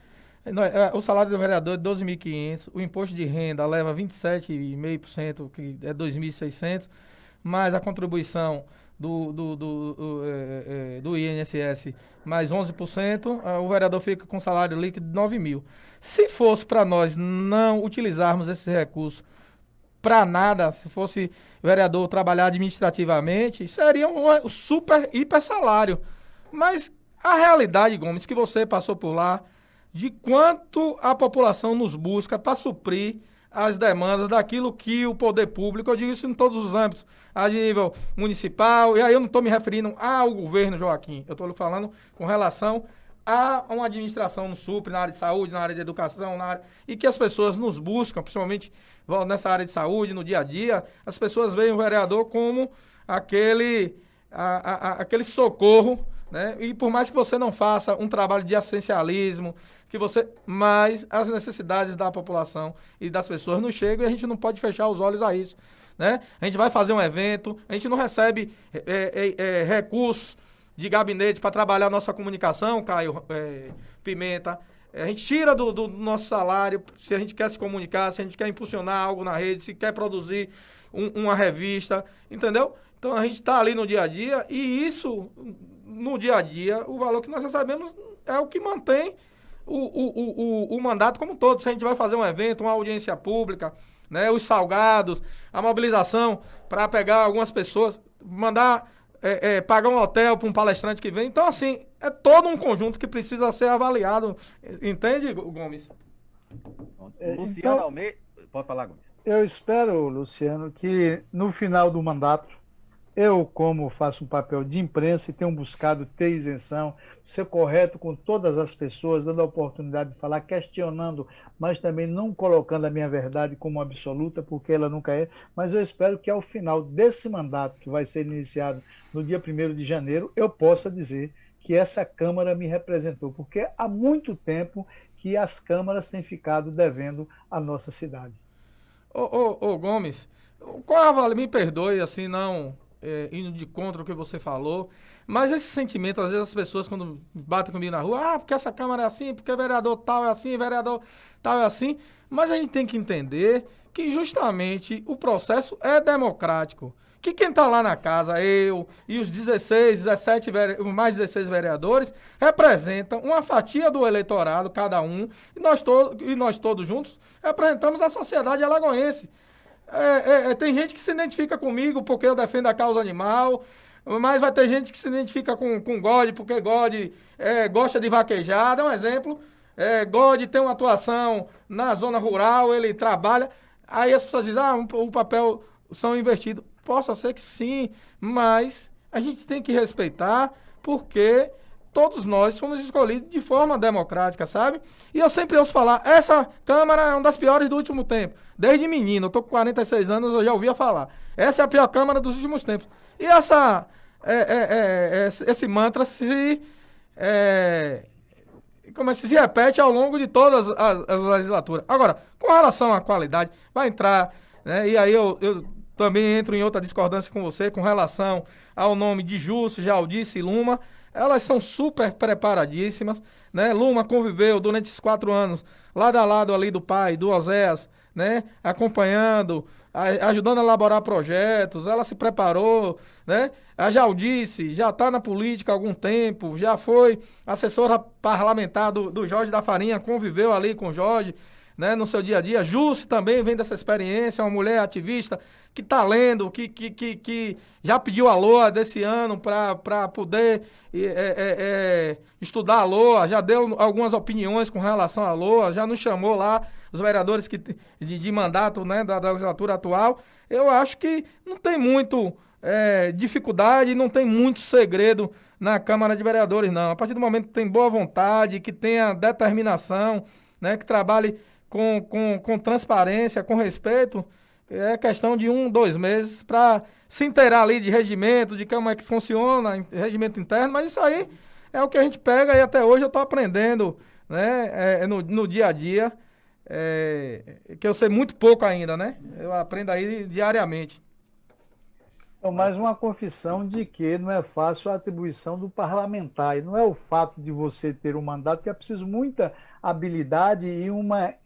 O salário do vereador é 12.500, o imposto de renda leva 27,5%, que é 2.600, mais a contribuição do INSS mais 11%, o vereador fica com salário líquido de 9.000. Se fosse para nós não utilizarmos esse recurso para nada, se fosse vereador trabalhar administrativamente, seria um super, hiper salário. Mas a realidade, Gomes, que você passou por lá, de quanto a população nos busca para suprir as demandas daquilo que o poder público, eu digo isso em todos os âmbitos, a nível municipal, e aí eu não estou me referindo ao governo, Joaquim, eu estou falando com relação a uma administração no supre, na área de saúde, na área de educação, e que as pessoas nos buscam, principalmente nessa área de saúde, no dia a dia, as pessoas veem o vereador como aquele socorro, né? E por mais que você não faça um trabalho de assistencialismo, mas as necessidades da população e das pessoas não chegam e a gente não pode fechar os olhos a isso, né? A gente vai fazer um evento, a gente não recebe recursos de gabinete para trabalhar a nossa comunicação, Caio Pimenta. A gente tira do nosso salário, se a gente quer se comunicar, se a gente quer impulsionar algo na rede, se quer produzir uma revista, entendeu? Então a gente está ali no dia a dia e isso, no dia a dia, o valor que nós recebemos é o que mantém o mandato como um todo. Se a gente vai fazer um evento, uma audiência pública, né, os salgados, a mobilização para pegar algumas pessoas, mandar pagar um hotel para um palestrante que vem. Então, assim, é todo um conjunto que precisa ser avaliado. Entende, Gomes? Luciano então, Almeida, pode falar, Gomes. Eu espero, Luciano, que no final do mandato, eu, como faço um papel de imprensa e tenho buscado ter isenção, ser correto com todas as pessoas, dando a oportunidade de falar, questionando, mas também não colocando a minha verdade como absoluta, porque ela nunca é. Mas eu espero que ao final desse mandato, que vai ser iniciado no dia 1º de janeiro, eu possa dizer que essa Câmara me representou, porque há muito tempo que as câmaras têm ficado devendo à nossa cidade. Ô Gomes, Córdoba, me perdoe, assim, não indo de contra o que você falou, mas esse sentimento, às vezes as pessoas quando batem comigo na rua, porque essa Câmara é assim, porque vereador tal é assim, vereador tal é assim, mas a gente tem que entender que justamente o processo é democrático. que quem está lá na casa, eu e os 16, 17, os mais 16 vereadores, representam uma fatia do eleitorado, cada um, e nós todos juntos representamos a sociedade alagoense. Tem gente que se identifica comigo porque eu defendo a causa animal, mas vai ter gente que se identifica com God, porque God gosta de vaquejar, dá um exemplo. God tem uma atuação na zona rural, ele trabalha. Aí as pessoas dizem, o papel são invertidos. Possa ser que sim, mas a gente tem que respeitar, porque todos nós fomos escolhidos de forma democrática, sabe? E eu sempre ouço falar, essa Câmara é uma das piores do último tempo. Desde menino, eu tô com 46 anos, eu já ouvia falar. Essa é a pior Câmara dos últimos tempos. E esse mantra se repete ao longo de todas as legislaturas. Agora, com relação à qualidade, vai entrar, né? E aí eu também entro em outra discordância com você, com relação ao nome de Justo, Jaldice e Luma. Elas são super preparadíssimas, né? Luma conviveu durante esses 4 anos, lado a lado ali do pai, do Oséias, né? Acompanhando, ajudando a elaborar projetos, ela se preparou, né? A Jaldice já está na política há algum tempo, já foi assessora parlamentar do Jorge da Farinha, conviveu ali com o Jorge, né, no seu dia a dia. Jusce também vem dessa experiência, uma mulher ativista que está lendo, que já pediu a LOA desse ano para poder estudar a LOA, já deu algumas opiniões com relação à LOA, já nos chamou lá, os vereadores de mandato, né, da legislatura atual. Eu acho que não tem muito dificuldade, não tem muito segredo na Câmara de Vereadores, não. A partir do momento que tem boa vontade, que tenha determinação, né, que trabalhe com transparência, com respeito, é questão de 2 meses para se inteirar ali de regimento, de como é que funciona, regimento interno, mas isso aí é o que a gente pega e até hoje eu estou aprendendo, né, no dia a dia, que eu sei muito pouco ainda, né? Eu aprendo aí diariamente. Então, mais uma confissão de que não é fácil a atribuição do parlamentar. E não é o fato de você ter um mandato, que é preciso muita habilidade e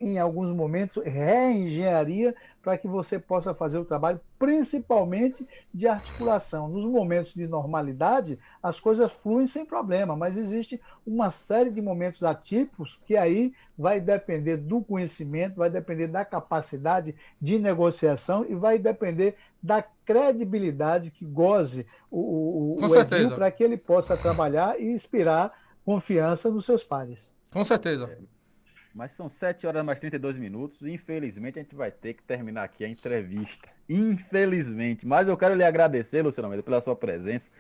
em alguns momentos, reengenharia para que você possa fazer o trabalho, principalmente de articulação. Nos momentos de normalidade, as coisas fluem sem problema, mas existe uma série de momentos atípicos que aí vai depender do conhecimento, vai depender da capacidade de negociação e vai depender da credibilidade que goze o edil para que ele possa trabalhar e inspirar confiança nos seus pares. Com certeza. Mas são 7 horas mais 32 minutos. Infelizmente, a gente vai ter que terminar aqui a entrevista. Infelizmente. Mas eu quero lhe agradecer, Luciano Almeida, pela sua presença,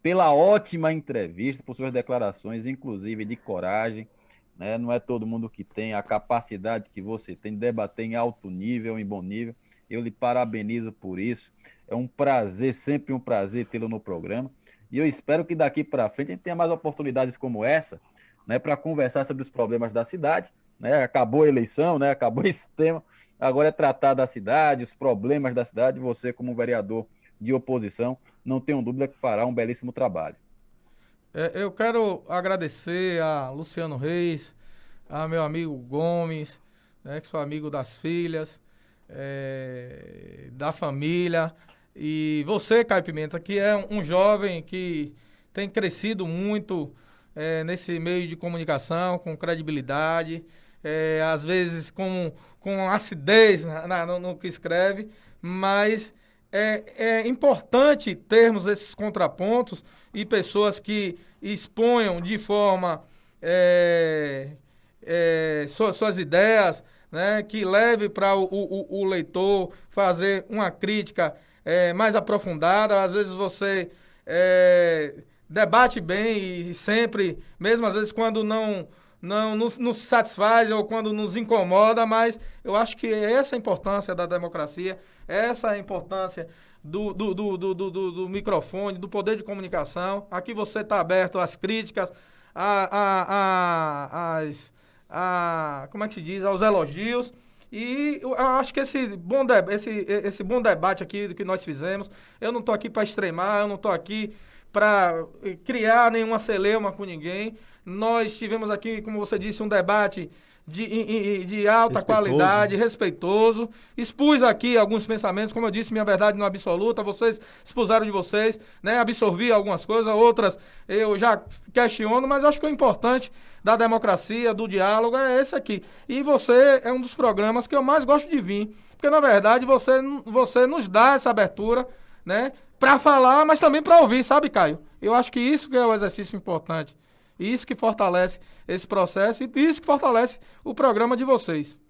pela ótima entrevista, por suas declarações, inclusive de coragem. Né? Não é todo mundo que tem a capacidade que você tem de debater em alto nível, em bom nível. Eu lhe parabenizo por isso. É um prazer, sempre um prazer tê-lo no programa. E eu espero que daqui para frente a gente tenha mais oportunidades como essa, né, para conversar sobre os problemas da cidade. Né? Acabou a eleição, né? Acabou esse tema. Agora é tratar da cidade, os problemas da cidade. Você, como vereador de oposição, não tenho dúvida que fará um belíssimo trabalho. Eu quero agradecer a Luciano Reis, a meu amigo Gomes, né, que sou amigo das filhas, da família, e você, Caio Pimenta, que é um jovem que tem crescido muito nesse meio de comunicação, com credibilidade, às vezes com acidez no que escreve, mas é importante termos esses contrapontos e pessoas que exponham de forma suas ideias, né, que leve para o leitor fazer uma crítica mais aprofundada. Às vezes você debate bem e sempre, mesmo às vezes quando não nos satisfaz ou quando nos incomoda, mas eu acho que essa é a importância da democracia, essa é a importância do microfone, do poder de comunicação. Aqui você está aberto às críticas, como é que se diz, aos elogios. E eu acho que esse bom debate aqui que nós fizemos, eu não estou aqui para extremar, eu não estou aqui para criar nenhuma celeuma com ninguém. Nós tivemos aqui, como você disse, um debate de alta Respeitoso. qualidade, respeitoso. Expus aqui alguns pensamentos, como eu disse, minha verdade não é absoluta, vocês expuseram de vocês, né? Absorvi algumas coisas, outras eu já questiono, mas acho que o importante da democracia, do diálogo, é esse aqui. E você é um dos programas que eu mais gosto de vir, porque na verdade você nos dá essa abertura, né? Para falar, mas também para ouvir, sabe, Caio? Eu acho que isso que é o exercício importante. Isso que fortalece esse processo e isso que fortalece o programa de vocês.